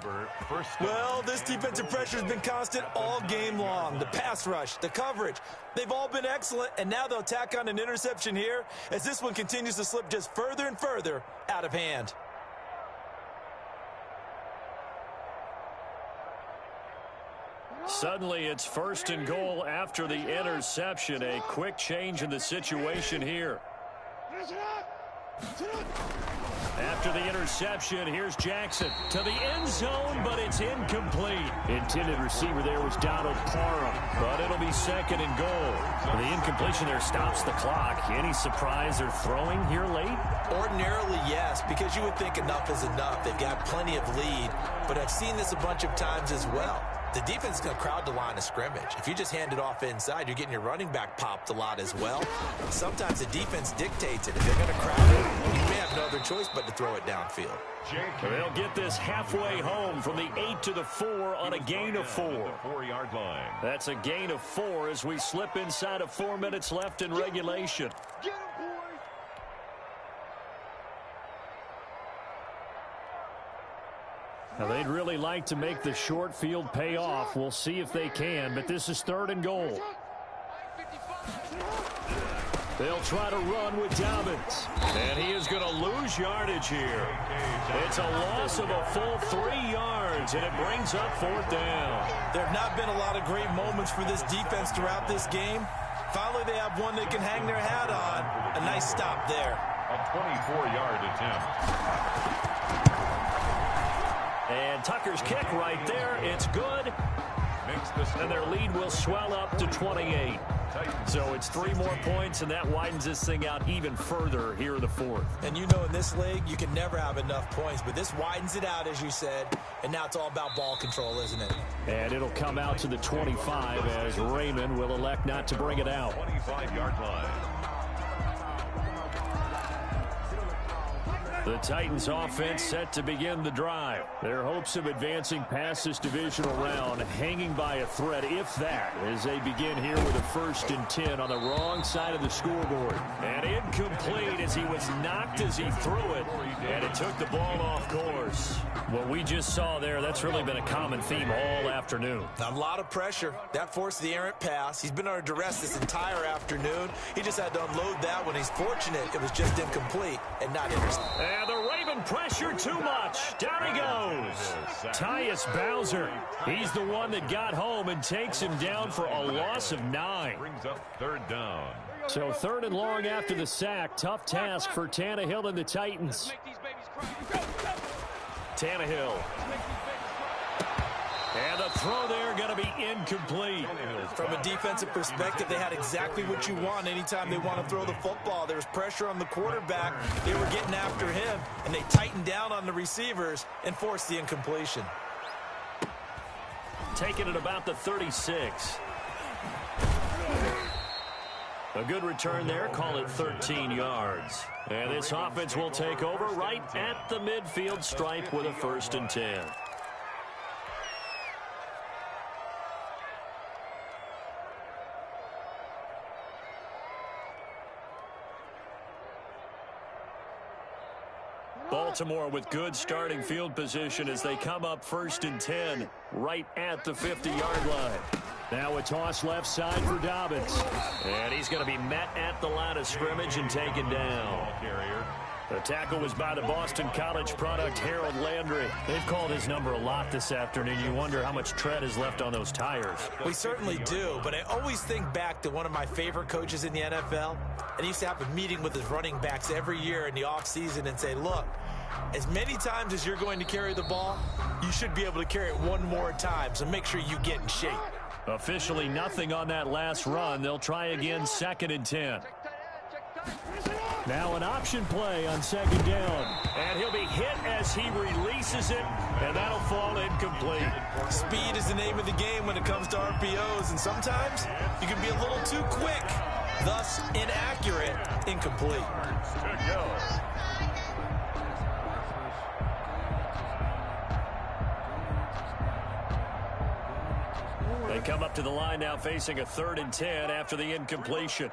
Well, this defensive pressure has been constant all game long. The pass rush, the coverage, they've all been excellent, and now they'll tack on an interception here as this one continues to slip just further and further out of hand. Suddenly, it's 1st and goal after the interception. A quick change in the situation here. After the interception, here's Jackson to the end zone, but it's incomplete. Intended receiver there was Donald Parham, but it'll be 2nd and goal. The incompletion there stops the clock. Any surprise they're throwing here late? Ordinarily, yes, because you would think enough is enough. They've got plenty of lead, but I've seen this a bunch of times as well. The defense is going to crowd the line of scrimmage. If you just hand it off inside, you're getting your running back popped a lot as well. Sometimes the defense dictates it. If they're going to crowd it, you may have no other choice but to throw it downfield. They'll get this halfway home from the 8 to the 4 on a gain of 4. 4-yard line. That's a gain of 4 as we slip inside of 4 minutes left in regulation. Now, they'd really like to make the short field pay off. We'll see if they can, but this is 3rd and goal. They'll try to run with Dobbins. And he is going to lose yardage here. It's a loss of a full 3 yards, and it brings up 4th down. There have not been a lot of great moments for this defense throughout this game. Finally, they have one they can hang their hat on. A nice stop there. A 24-yard attempt. And Tucker's kick right there. It's good. And their lead will swell up to 28. So it's 3 more points, and that widens this thing out even further here in the 4th. And you know in this league, you can never have enough points, but this widens it out, as you said, and now it's all about ball control, isn't it? And it'll come out to the 25 as Raymond will elect not to bring it out. 25-yard line. The Titans offense set to begin the drive. Their hopes of advancing past this divisional round hanging by a thread, if that, as they begin here with a 1st and 10 on the wrong side of the scoreboard. And incomplete as he was knocked as he threw it, and it took the ball off course. What we just saw there, that's really been a common theme all afternoon. A lot of pressure. That forced the errant pass. He's been under duress this entire afternoon. He just had to unload that when he's fortunate it was just incomplete and not intercepted. And the Raven pressure too much. Down he goes. Tyus Bowser. He's the one that got home and takes him down for a loss of 9. Brings up 3rd down. So 3rd and long after the sack. Tough task for Tannehill and the Titans. Tannehill. And the throw there going to be incomplete. From a defensive perspective, they had exactly what you want anytime they want to throw the football. There was pressure on the quarterback. They were getting after him, and they tightened down on the receivers and forced the incompletion. Taking it about the 36. A good return there. Call it 13 yards. And this offense will take over right at the midfield stripe with a 1st and 10. Baltimore with good starting field position as they come up 1st and 10 right at the 50-yard line. Now a toss left side for Dobbins. And he's going to be met at the line of scrimmage and taken down. The tackle was by the Boston College product, Harold Landry. They've called his number a lot this afternoon. You wonder how much tread is left on those tires. We certainly do, but I always think back to one of my favorite coaches in the NFL. And he used to have a meeting with his running backs every year in the offseason and say, look, as many times as you're going to carry the ball, you should be able to carry it one more time, so make sure you get in shape. Officially nothing on that last run. They'll try again 2nd and 10. Now an option play on 2nd down. And he'll be hit as he releases it, and that'll fall incomplete. Speed is the name of the game when it comes to RPOs, and sometimes you can be a little too quick, thus inaccurate, incomplete. They come up to the line now facing a 3rd and 10 after the incompletion.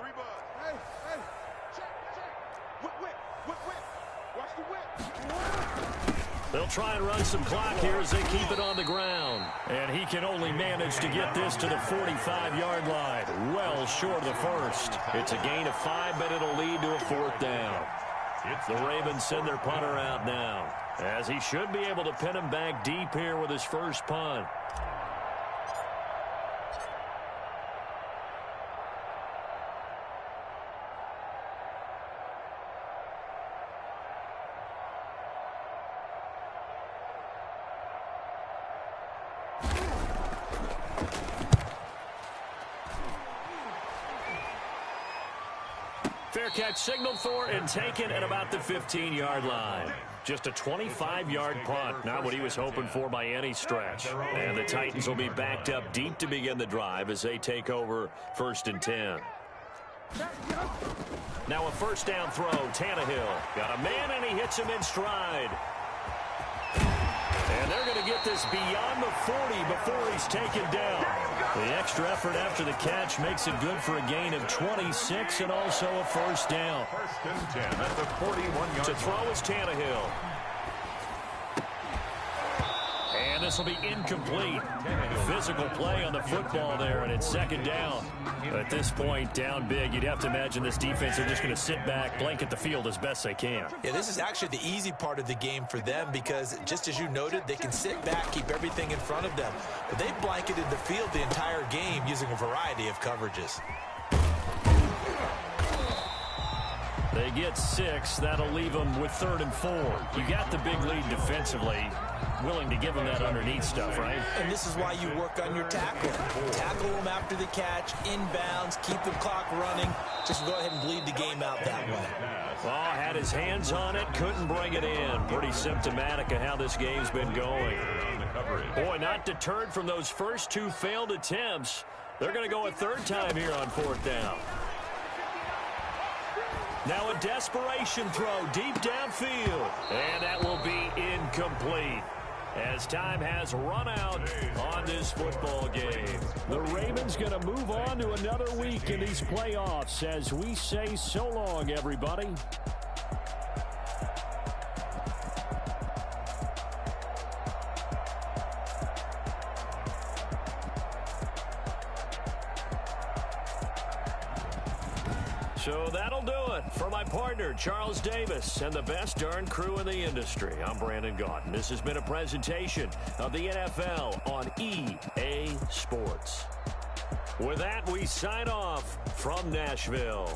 They'll try and run some clock here as they keep it on the ground. And he can only manage to get this to the 45-yard line. Well short of the 1st. It's a gain of 5, but it'll lead to a 4th down. The Ravens send their punter out now, as he should be able to pin him back deep here with his first punt. fair catch signaled for and taken at about the 15-yard line. Just a 25-yard punt, not what he was hoping for by any stretch. And the Titans will be backed up deep to begin the drive as they take over 1st and 10. Now a first down throw, Tannehill. Got a man and he hits him in stride. And they're going to get this beyond the 40 before he's taken down. The extra effort after the catch makes it good for a gain of 26 and also a first down. 1st and 10 at the 41-yard to throw is Tannehill. And this will be incomplete. Physical play on the football there, and it's 2nd down. At this point, down big, you'd have to imagine this defense are just going to sit back, blanket the field as best they can. Yeah, this is actually the easy part of the game for them because, just as you noted, they can sit back, keep everything in front of them. But they've blanketed the field the entire game using a variety of coverages. They get 6. That'll leave them with 3rd and 4. You got the big lead defensively. Willing to give them that underneath stuff, right? And this is why you work on your tackling. Tackle them after the catch, inbounds, keep the clock running. Just go ahead and bleed the game out that way. Oh, had his hands on it, couldn't bring it in. Pretty symptomatic of how this game's been going. Boy, not deterred from those first 2 failed attempts. They're going to go a 3rd time here on 4th down. Now a desperation throw deep downfield. And that will be incomplete, as time has run out on this football game. The Ravens going to move on to another week in these playoffs as we say so long, everybody. So that'll do it for my partner, Charles Davis, and the best darn crew in the industry. I'm Brandon Gaudin. This has been a presentation of the NFL on EA Sports. With that, we sign off from Nashville.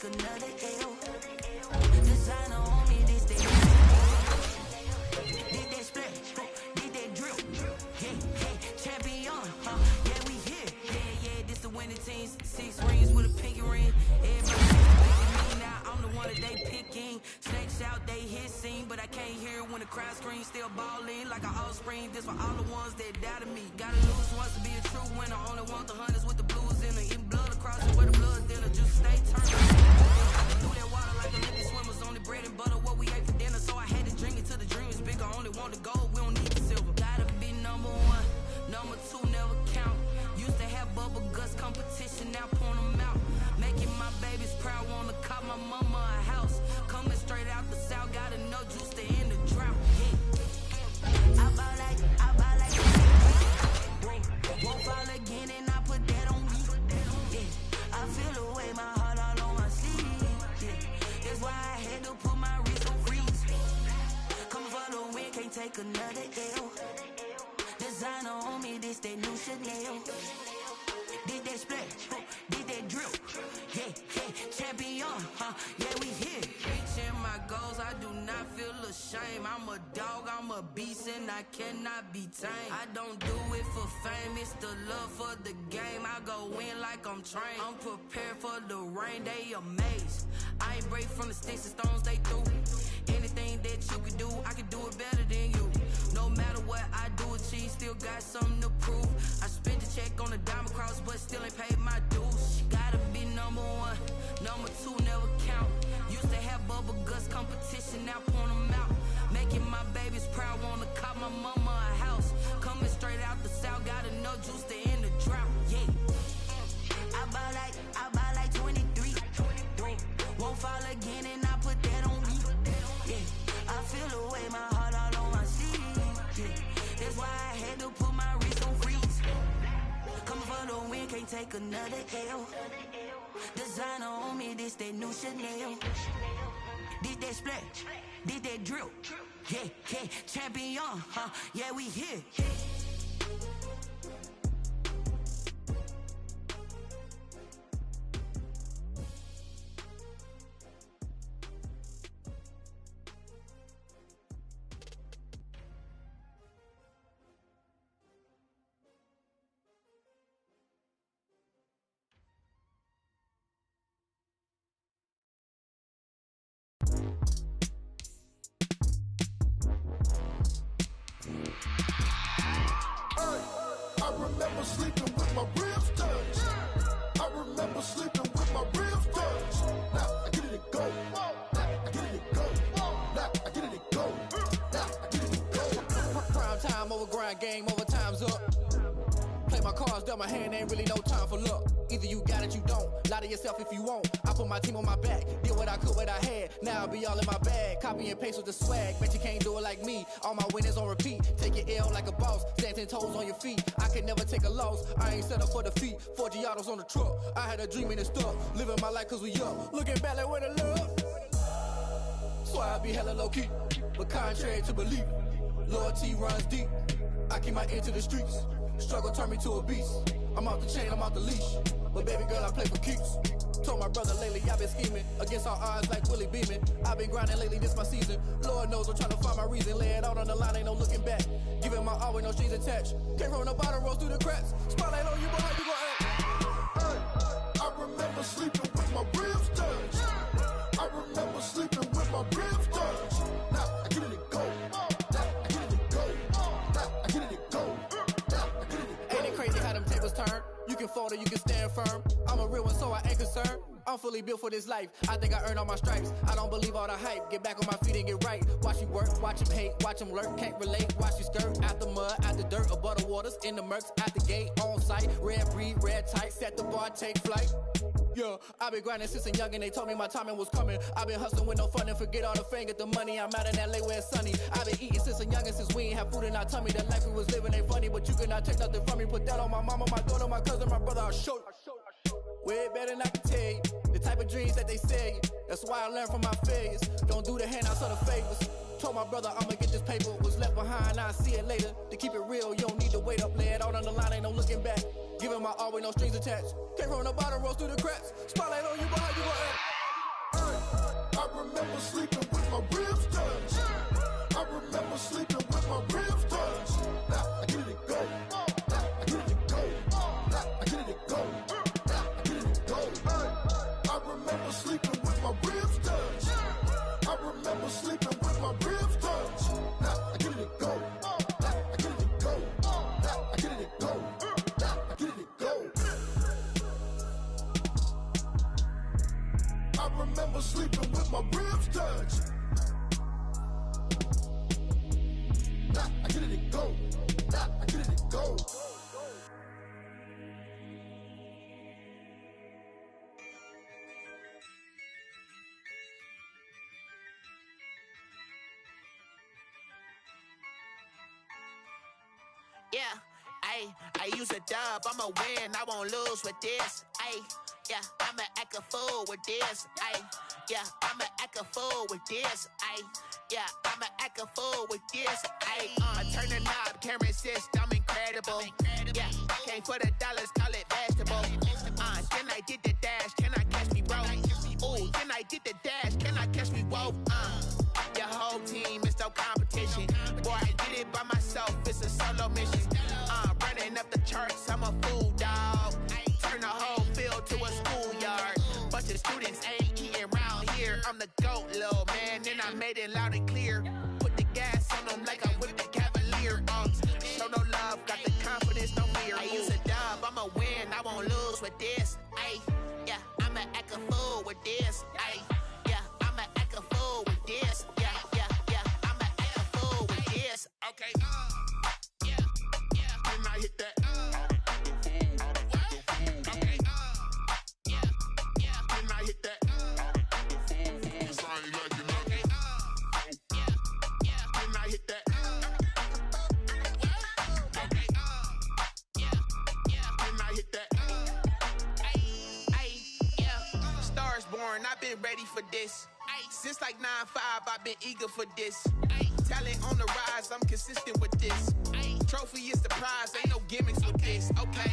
Another L. Designer on me, this day. Did that splash, did that drip. Hey, champion, yeah, we here. Yeah, this the winning teams. 6 rings with a pinky ring. Everybody picking me now, I'm the one that they picking. Snakes out, they hissing, but I can't hear when the crowd screams. Still balling like an offspring. This for all the ones that doubted me. Gotta lose once to be a true winner. Only want the hunters with the blues in the in blood across it where the blood thinner. Just stay turned. Through that water like Olympic swimmers, only bread and butter what we ate for dinner. So I had to drink it till the dream is bigger. Only want the gold, we don't need the silver. Gotta be number 1, number 2 never count. Used to have bubble guts competition, now point them out. Making my babies proud, wanna call my mama a house. Coming straight out the south, gotta know juice to end the drought. Yeah. I ball like won't fall again, and I put that on me. Yeah. I feel the way my heart all on my sleeve. Yeah. That's why I had to put my wrist on freeze. Coming for the win, can't take another L. Designer on me, this that new Chanel. Did that splash, champion, yeah, we here. Reaching my goals, I do not feel ashamed. I'm a dog, I'm a beast, and I cannot be tamed. I don't do it for fame, it's the love for the game. I go in like I'm trained. I'm prepared for the rain, they amazed. I ain't break from the sticks and stones they threw. Anything that you can do, I can do it better than you. No matter what I do, achieve, still got something to prove. I spent the check on the diamond cross, but still ain't paid my dues. Gotta be number one, number two never count. Used to have bubble guts competition, now point them out. Making my babies proud, wanna cop my mama a house. Coming straight out the south, got enough juice to end the drought. Yeah, I buy like 23. Won't fall again, and I put that on me. Yeah, I feel the way, my heart all on my sleeve. Yeah, that's why I had to put my wrist on freeze. Coming for the win, can't take another L. Designer on me, this that new Chanel. This that splash, this that drill. Yeah, champion, yeah, we here. I remember sleeping with my ribs touched. I remember sleeping with my ribs touched. Now I get it to go. Now I get it to go. Now I get it to go. Now I get it to go. Prime time over grind game, over time's up. Play my cards, dealt my hand, ain't really no time for luck. Either you got it, you don't. Lie to yourself if you won't. I put my team on my back, did what I could, what I had. Now I'll be all in my bag. Copy and paste with the swag. Bet you can't do it like me. All my winners on repeat. Take your L like a boss. Stand 10 toes on your feet. I can never take a loss. I ain't set up for defeat. 4 Giottos on the truck. I had a dream and it stuck. Living my life cause we up. Looking back like where the love. So I be hella low key. But contrary to belief, loyalty runs deep. I keep my ear to the streets. Struggle turned me to a beast. I'm off the chain, I'm off the leash. But baby girl, I play for keeps. Told my brother lately, I've been scheming against all odds like Willie Beeman. I've been grinding lately, this my season. Lord knows I'm trying to find my reason. Lay it out on the line, ain't no looking back. Giving my all with no strings attached. Came from the bottom, rose through the cracks. Spotlight on you, but how you gon' act? I remember sleeping with my ribs touched. I remember sleeping with my ribs touched. Now I get it to go. Now I get it to go. Now I get it to go. Now I get it to go. Ain't it crazy how them tables turn? You can fold or you can stand firm. I'm a real one, so I ain't concerned. I'm fully built for this life. I think I earned all my stripes. I don't believe all the hype. Get back on my feet and get right. Watch you work, watch him hate, watch him lurk. Can't relate, watch you skirt. Out the mud, out the dirt, above the waters, in the murks, out the gate, on site. Red breed, red tight, set the bar, take flight. Yeah, I been grinding since a young and they told me my timing was coming. I been hustling with no fun and forget all the fame, get the money. I'm out in LA where it's sunny. I been eating since a young and since we ain't have food in our tummy. The life we was living ain't funny, but you cannot take nothing from me. Put that on my mama, my daughter, my cousin, my brother, I'll show you. Way better than I can tell you. The type of dreams that they sell you. That's why I learned from my failures. Don't do the handouts or the favors. Told my brother I'ma get this paper. Was left behind, I'll see it later. To keep it real, you don't need to wait up. Lay it out on the line, ain't no looking back. Giving my all with no strings attached. Came from the bottom, rose through the cracks. Spotlight on you, but how you gon' act? I remember sleeping with my ribs touched. I remember sleeping with my ribs touched. Now I get it to go. Now I get it to go. Now I get it to go. Now I get it to go. I remember sleeping with my ribs touched. I remember sleeping with my ribs touched. Now I get it to go. Now I get it to go. Now I get it to go. Now I get it to go. I remember sleeping with my ribs touched. Now I get it to go. Now I get it to go. Yeah, I use a dub, I'ma win, I won't lose with this. Yeah, I'ma act a fool with this. Yeah, I'ma act a fool with this. Yeah, I'ma act a fool with this. I turn the knob, camera assist, I'm incredible. Yeah, came for the dollars, call it vegetable. Then I did the dash, can I catch me, bro? Ooh, then I did the dash, can I catch me, whoa? Your whole team is no competition. Boy, I did it by myself, it's a solo mission. Running up the charts, I'm a fool, dog. Turn the whole field to a schoolyard. Bunch of students ain't eating round here. I'm the GOAT, little man, and I made it loud and clear. Put the gas on them like I whipped the Cavalier. Show no love, got the confidence, no fear. I use a dub, I'ma win, I won't lose with this. Ay, yeah, I'ma act a fool with this. Ay, yeah, I'ma act a fool with this. Yeah, yeah, yeah, I'ma act a fool with this. Okay, yeah, yeah, when I hit that. Okay, yeah, yeah, when I hit that. Cause I ain't like it. Okay, yeah, yeah, when I hit that. Okay, yeah, yeah, when I hit that. Ay, yeah, Stars born, I've been ready for this. Since like 9-5, I've been eager for this. Talent on the rise, I'm consistent with this. Trophy is the prize, ain't no gimmicks with this. Okay,